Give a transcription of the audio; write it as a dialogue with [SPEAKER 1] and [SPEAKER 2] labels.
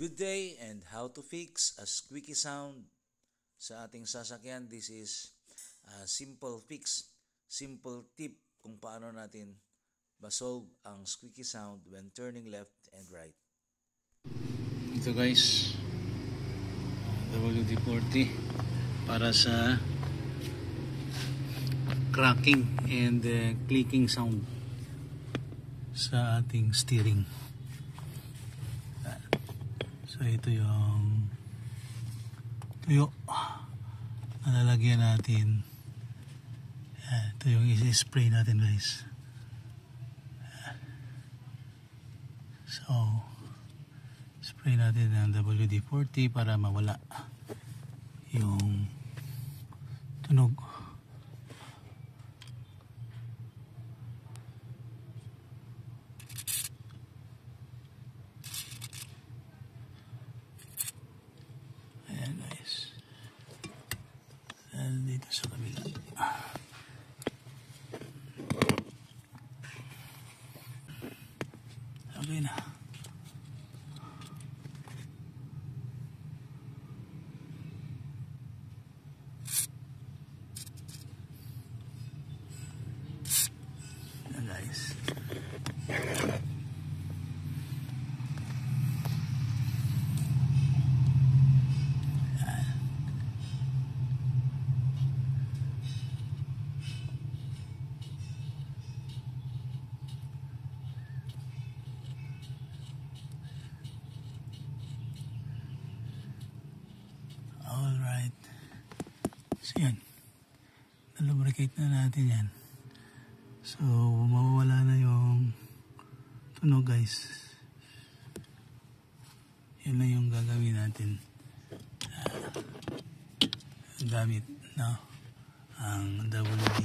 [SPEAKER 1] Good day and how to fix a squeaky sound sa ating sasakyan. This is a simple fix, simple tip kung paano natin masolve ang squeaky sound when turning left and right.
[SPEAKER 2] Ito guys, WD-40 para sa cracking and clicking sound sa ating steering. So ito yung tuyo na lalagyan natin. Ito yung isi-spray natin guys. So spray natin ng WD-40 para mawala yung tunog. Ayan guys. And dito sa kabila. Okay na. Guys. All right. So yan. Na-lubricate na natin yan. So, mawawala na yung tunog guys. Yan na yung gagawin natin. Gamit, no? Ang WD